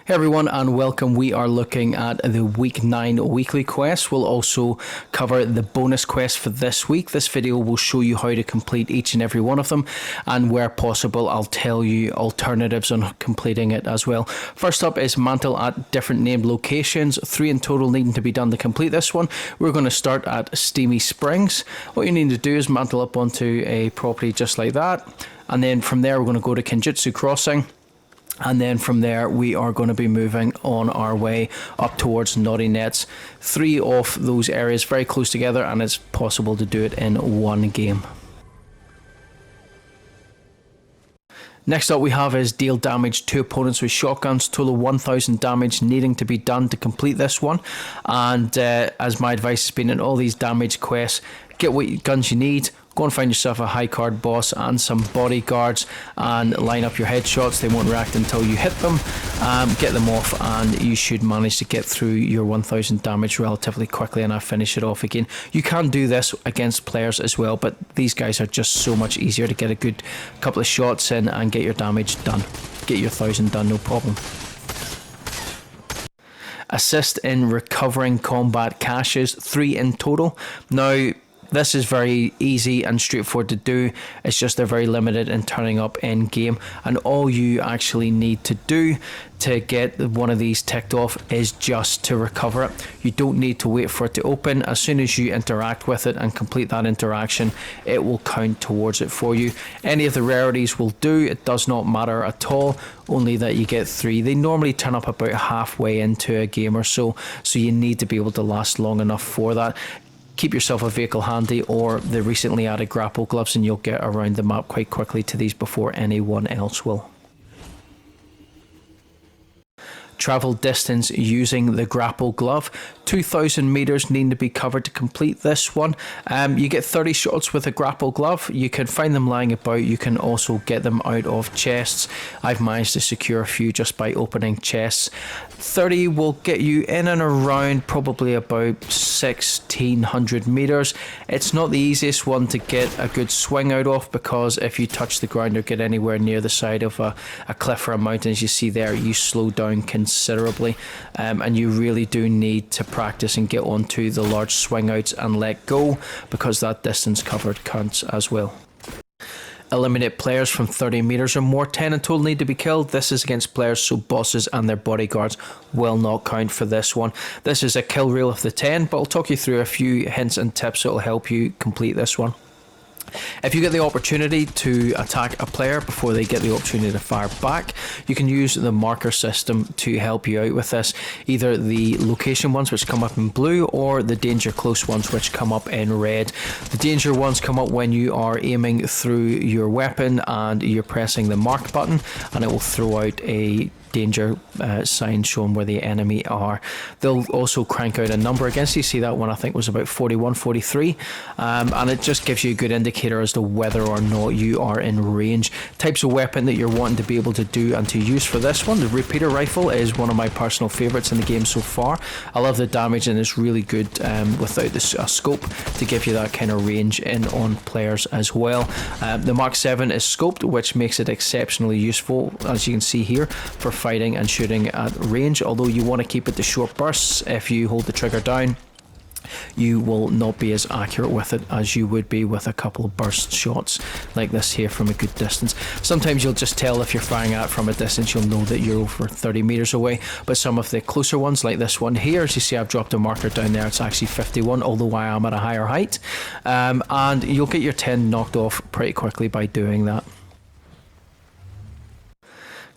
Hey everyone and welcome. We are looking at the week 9 weekly quest. We'll also cover the bonus quest for this week. This video will show you how to complete each and every one of them, and where possible I'll tell you alternatives on completing it as well. First up is Mantle at different named locations, 3 in total needing to be done to complete this one. We're going to start at Steamy Springs. What you need to do is mantle up onto a property just like that, and then from there we're going to go to Kenjutsu Crossing. And then from there, we are going to be moving on our way up towards Naughty Nets. 3 of those areas very close together, and it's possible to do it in one game. Next up we have is deal damage to opponents with shotguns, total 1000 damage needing to be done to complete this one. And as my advice has been in all these damage quests, get what guns you need. Go and find yourself a high card boss and some bodyguards and line up your headshots. They won't react until you hit them. Get them off and you should manage to get through your 1000 damage relatively quickly, and I'll finish it off again. You can do this against players as well, but these guys are just so much easier to get a good couple of shots in and get your damage done. Get your 1000 done, no problem. Assist in recovering combat caches, 3 in total. Now, this is very easy and straightforward to do. It's just they're very limited in turning up in game, and all you actually need to do to get one of these ticked off is just to recover it. You don't need to wait for it to open. As soon as you interact with it and complete that interaction, it will count towards it for you. Any of the rarities will do. It does not matter at all, only that you get 3. They normally turn up about halfway into a game or so, so you need to be able to last long enough for that. Keep yourself a vehicle handy or the recently added grapple gloves, and you'll get around the map quite quickly to these before anyone else will. Travel distance using the grapple glove, 2000 meters need to be covered to complete this one. You get 30 shots with a grapple glove. You can find them lying about. You can also get them out of chests. I've managed to secure a few just by opening chests. 30 will get you in and around probably about 1600 meters. It's not the easiest one to get a good swing out of, because if you touch the ground or get anywhere near the side of a cliff or a mountain, as you see there, you slow down considerably, and you really do need to practice and get onto the large swing outs and let go, because that distance covered counts as well. Eliminate players from 30 meters or more, 10 in total need to be killed. This is against players, so bosses and their bodyguards will not count for this one. This is a kill reel of the 10, but I'll talk you through a few hints and tips that will help you complete this one. If you get the opportunity to attack a player before they get the opportunity to fire back, you can use the marker system to help you out with this. Either the location ones, which come up in blue, or the danger close ones, which come up in red. The danger ones come up when you are aiming through your weapon and you're pressing the mark button, and it will throw out a danger sign showing where the enemy are. They'll also crank out a number against you. See that one I think was about 41, 43, and it just gives you a good indicator as to whether or not you are in range. Types of weapon that you're wanting to be able to do and to use for this one, the repeater rifle is one of my personal favorites in the game so far. I love the damage, and it's really good without the scope to give you that kind of range in on players as well. The Mark 7 is scoped, which makes it exceptionally useful, as you can see here, for fighting and shooting at range, although you want to keep it to short bursts. If you hold the trigger down, you will not be as accurate with it as you would be with a couple of burst shots like this here from a good distance. Sometimes you'll just tell if you're firing at from a distance, you'll know that you're over 30 meters away, but some of the closer ones like this one here, as you see I've dropped a marker down there, it's actually 51, although I am at a higher height, and you'll get your 10 knocked off pretty quickly by doing that.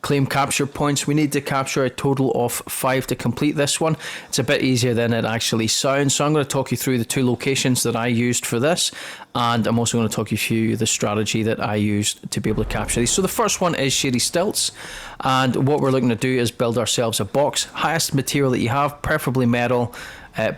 Claim capture points. We need to capture a total of 5 to complete this one. It's a bit easier than it actually sounds, so I'm going to talk you through the 2 locations that I used for this, and I'm also going to talk you through the strategy that I used to be able to capture these. So the first one is Shady Stilts, and what we're looking to do is build ourselves a box. Highest material that you have, preferably metal,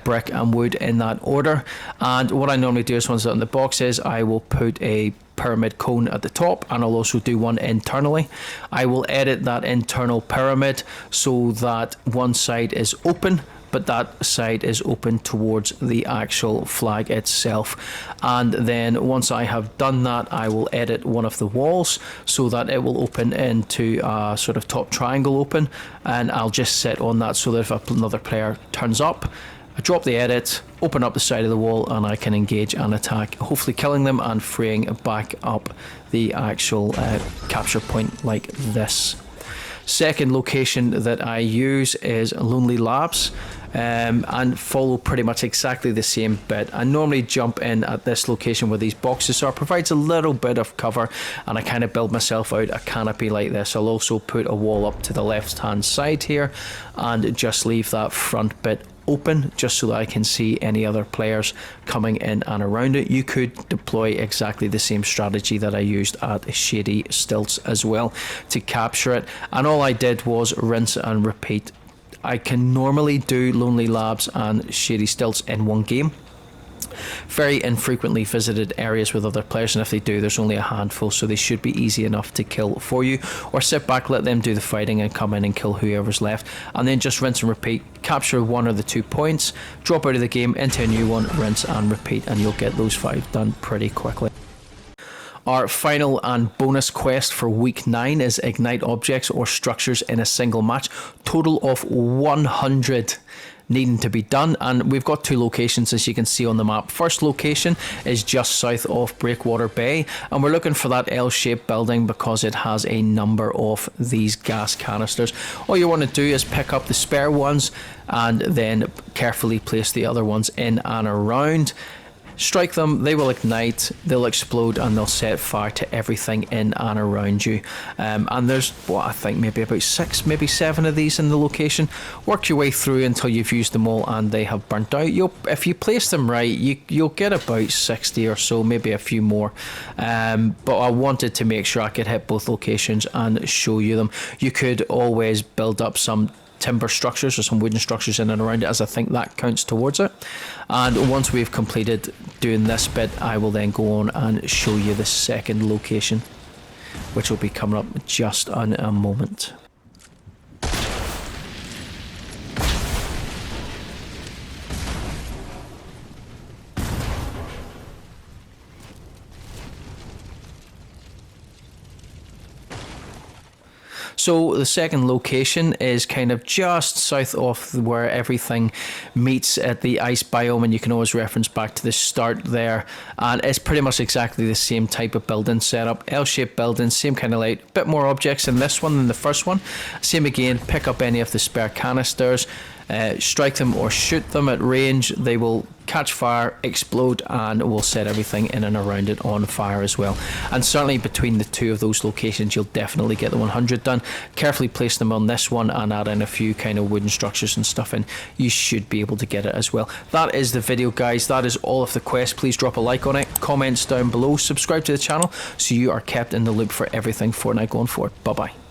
brick and wood in that order. And what I normally do is, once on the box is, I will put a pyramid cone at the top, and I'll also do one internally. I will edit that internal pyramid so that one side is open but that side is open towards the actual flag itself. And then once I have done that, I will edit one of the walls so that it will open into a sort of top triangle open, and I'll just set on that so that if another player turns up, I drop the edit, open up the side of the wall, and I can engage and attack, hopefully killing them and freeing back up the actual capture point like this. Second location that I use is Lonely Labs, and follow pretty much exactly the same bit. I normally jump in at this location where these boxes are, provides a little bit of cover, and I kind of build myself out a canopy like this. I'll also put a wall up to the left hand side here and just leave that front bit open just so that I can see any other players coming in and around it. You could deploy exactly the same strategy that I used at Shady Stilts as well to capture it, and all I did was rinse and repeat. I can normally do Lonely Labs and Shady Stilts in one game. Very infrequently visited areas with other players, and if they do, there's only a handful, so they should be easy enough to kill for you. Or sit back, let them do the fighting and come in and kill whoever's left, and then just rinse and repeat. Capture one of the 2 points, drop out of the game into a new one, rinse and repeat, and you'll get those 5 done pretty quickly. Our final and bonus quest for week 9 is ignite objects or structures in a single match. Total of 100 needing to be done, and we've got 2 locations as you can see on the map. First location is just south of Breakwater Bay, and we're looking for that L-shaped building because it has a number of these gas canisters. All you want to do is pick up the spare ones and then carefully place the other ones in and around. Strike them, they will ignite, they'll explode, and they'll set fire to everything in and around you. And there's, what, I think maybe about 6, maybe 7 of these in the location. Work your way through until you've used them all and they have burnt out. If you place them right, you'll get about 60 or so, maybe a few more. But I wanted to make sure I could hit both locations and show you them. You could always build up some timber structures or some wooden structures in and around it, as I think that counts towards it. And once we've completed doing this bit, I will then go on and show you the second location, which will be coming up just in a moment. So the second location is kind of just south of where everything meets at the ice biome, and you can always reference back to the start there, and it's pretty much exactly the same type of building setup. L-shaped building, same kind of layout, bit more objects in this one than the first one. Same again, pick up any of the spare canisters, strike them or shoot them at range, they will catch fire, explode, and will set everything in and around it on fire as well. And certainly between the 2 of those locations, you'll definitely get the 100 done. Carefully place them on this one and add in a few kind of wooden structures and stuff, and you should be able to get it as well. That is the video, guys. That is all of the quests. Please drop a like on it, comments down below, subscribe to the channel so you are kept in the loop for everything Fortnite going forward. Bye bye.